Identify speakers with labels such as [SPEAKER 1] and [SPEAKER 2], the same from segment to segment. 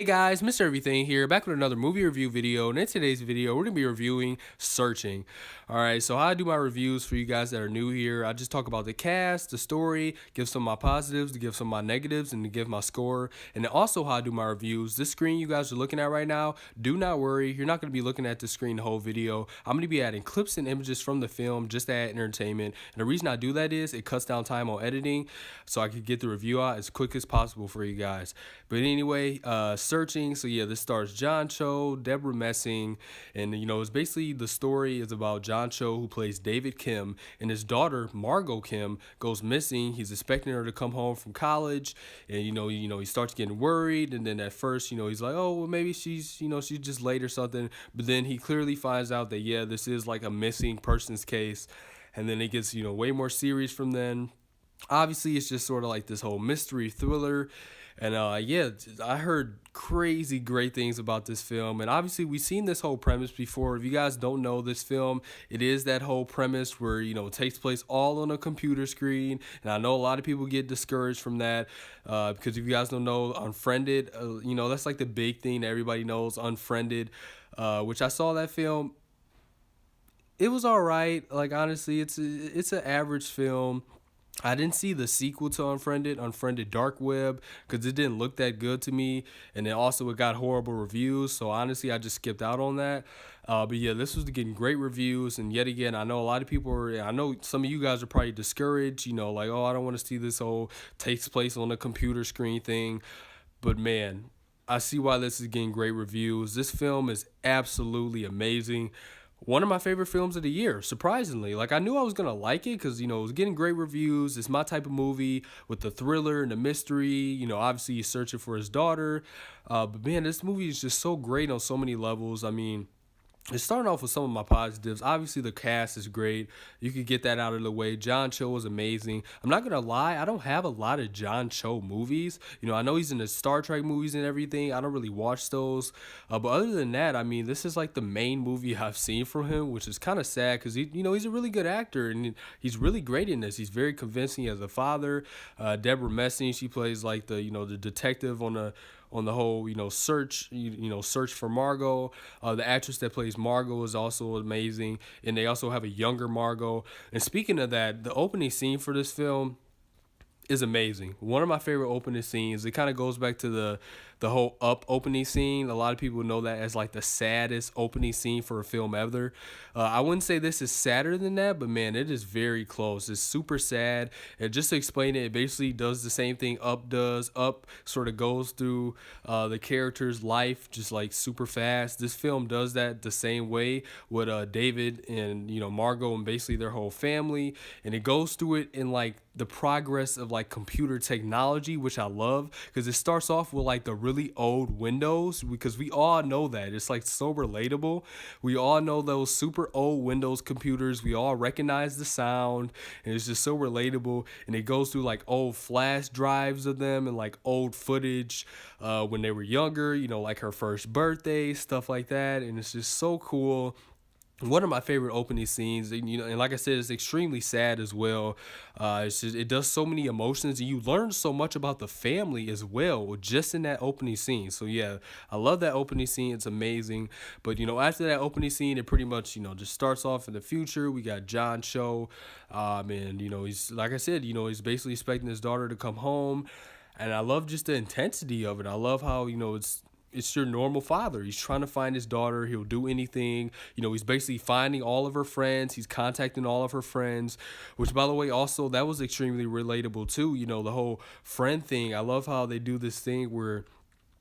[SPEAKER 1] Hey guys, Mr. Everything here, back with another movie review video, and in today's video, we're going to be reviewing Searching. Alright, so how I do my reviews for you guys that are new here, I just talk about the cast, the story, give some of my positives, to give some of my negatives, and to give my score, and then also how I do my reviews. This screen you guys are looking at right now, do not worry, you're not going to be looking at the screen the whole video. I'm going to be adding clips and images from the film just to add entertainment, and the reason I do that is it cuts down time on editing, so I can get the review out as quick as possible for you guys. But anyway, Searching. So yeah, this stars John Cho, Deborah Messing, and it's basically the story is about John Cho, who plays David Kim, and his daughter Margot Kim goes missing. He's expecting her to come home from college, and he starts getting worried, and then at first he's like, oh well, maybe she's she's just late or something, but then he clearly finds out that yeah, this is like a missing persons case, and then it gets way more serious from then. Obviously it's just sort of like this whole mystery thriller, and yeah, I heard crazy great things about this film, and obviously we've seen this whole premise before. If you guys don't know this film, it is that whole premise where it takes place all on a computer screen, and I know a lot of people get discouraged from that, because if you guys don't know Unfriended, that's like the big thing that everybody knows, Unfriended, which I saw that film. It was all right. Like honestly, it's an average film. I didn't see the sequel to Unfriended Dark Web, because it didn't look that good to me, and then also it got horrible reviews. So honestly, I just skipped out on that. But yeah, this was getting great reviews, and yet again, I know a lot of people are. I know some of you guys are probably discouraged. Like, oh, I don't want to see this whole takes place on a computer screen thing. But man, I see why this is getting great reviews. This film is absolutely amazing. One of my favorite films of the year, surprisingly. Like, I knew I was gonna like it because it was getting great reviews. It's my type of movie with the thriller and the mystery. Obviously he's searching for his daughter, but man, this movie is just so great on so many levels. I mean, it's starting off with some of my positives. Obviously, the cast is great. You could get that out of the way. John Cho was amazing. I'm not gonna lie, I don't have a lot of John Cho movies. I know he's in the Star Trek movies and everything. I don't really watch those. But other than that, I mean, this is like the main movie I've seen from him, which is kind of sad because he's a really good actor and he's really great in this. He's very convincing as a father. Deborah Messing, she plays like the detective on the whole search search for Margot. The actress that plays Margot is also amazing, and they also have a younger Margot. And speaking of that, the opening scene for this film is amazing. One of my favorite opening scenes. It kind of goes back to the whole Up opening scene. A lot of people know that as like the saddest opening scene for a film ever. I wouldn't say this is sadder than that, but man, it is very close. It's super sad. And just to explain it, it basically does the same thing Up does. Up sort of goes through the character's life just like super fast. This film does that the same way with David and Margot and basically their whole family, and it goes through it in like the progress of like computer technology, which I love because it starts off with like the really old Windows, because we all know that it's like so relatable. We all know those super old Windows computers. We all recognize the sound, and it's just so relatable. And it goes through like old flash drives of them and like old footage when they were younger, like her first birthday, stuff like that. And it's just so cool. One of my favorite opening scenes, and like I said, it's extremely sad as well. It does so many emotions, and you learn so much about the family as well just in that opening scene. So yeah, I love that opening scene. It's amazing. But after that opening scene, it pretty much just starts off in the future. We got John Cho, and he's like I said, he's basically expecting his daughter to come home, and I love just the intensity of it. I love how it's your normal father. He's trying to find his daughter. He'll do anything. He's basically finding all of her friends. He's contacting all of her friends, which, by the way, also that was extremely relatable too. The whole friend thing. I love how they do this thing where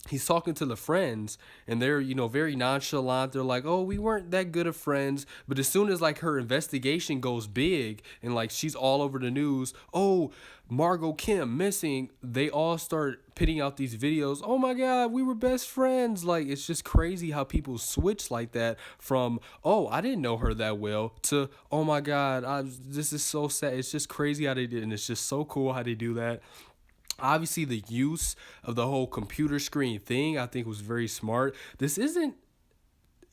[SPEAKER 1] he's talking to the friends and they're very nonchalant. They're like, oh, we weren't that good of friends. But as soon as like her investigation goes big and like she's all over the news, oh, Margot Kim missing, they all start pitting out these videos. Oh my god, we were best friends. Like, it's just crazy how people switch like that from, oh, I didn't know her that well, to, oh my god, this is so sad. It's just crazy how they did, and it's just so cool how they do that. Obviously, the use of the whole computer screen thing, I think, was very smart. This isn't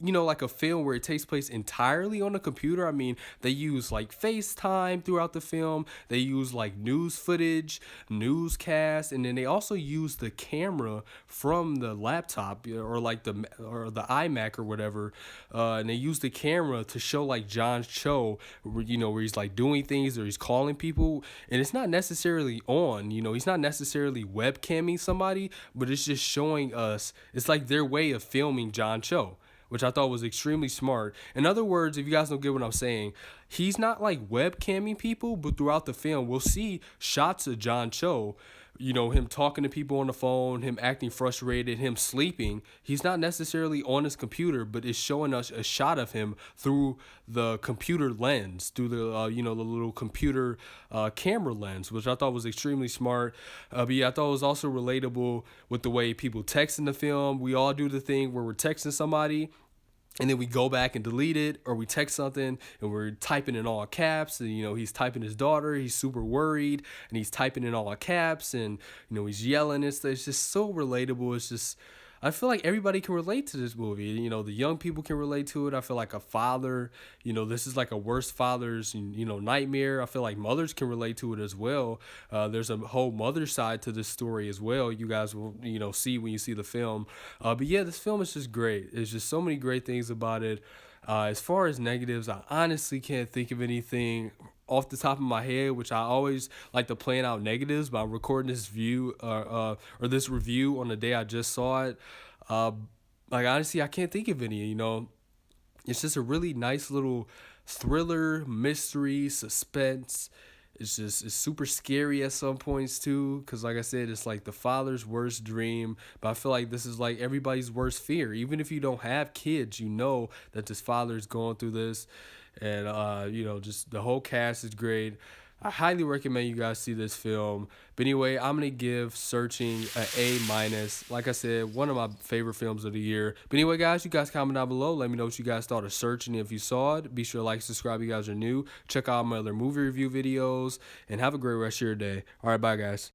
[SPEAKER 1] like a film where it takes place entirely on a computer. I mean, they use like FaceTime throughout the film. They use like news footage, newscasts, and then they also use the camera from the laptop, or like the iMac or whatever, and they use the camera to show like John Cho, where he's like doing things or he's calling people, and it's not necessarily on. He's not necessarily webcamming somebody, but it's just showing us. It's like their way of filming John Cho, which I thought was extremely smart. In other words, if you guys don't get what I'm saying, he's not like webcamming people, but throughout the film, we'll see shots of John Cho, him talking to people on the phone, him acting frustrated, him sleeping. He's not necessarily on his computer, but it's showing us a shot of him through the computer lens, through the the little computer camera lens, which I thought was extremely smart. But yeah, I thought it was also relatable with the way people text in the film. We all do the thing where we're texting somebody and then we go back and delete it, or we text something and we're typing in all caps, and he's typing his daughter, he's super worried, and he's typing in all caps, and he's yelling. It's just so relatable. It's just, I feel like everybody can relate to this movie. The young people can relate to it. I feel like a father, this is like a worst father's, nightmare. I feel like mothers can relate to it as well. There's a whole mother side to this story as well. You guys will, see when you see the film. But yeah, this film is just great. There's just so many great things about it. As far as negatives, I honestly can't think of anything off the top of my head, which I always like to plan out negatives, but I'm recording this or this review on the day I just saw it. Like honestly, I can't think of any. It's just a really nice little thriller, mystery, suspense. It's super scary at some points too, because like I said, it's like the father's worst dream. But I feel like this is like everybody's worst fear. Even if you don't have kids, that this father is going through this, and just the whole cast is great. I highly recommend you guys see this film. But anyway, I'm gonna give Searching an A-. Like I said, one of my favorite films of the year. But anyway, guys, you guys comment down below. Let me know what you guys thought of Searching. If you saw it, be sure to like, subscribe if you guys are new. Check out my other movie review videos, and have a great rest of your day. All right, bye, guys.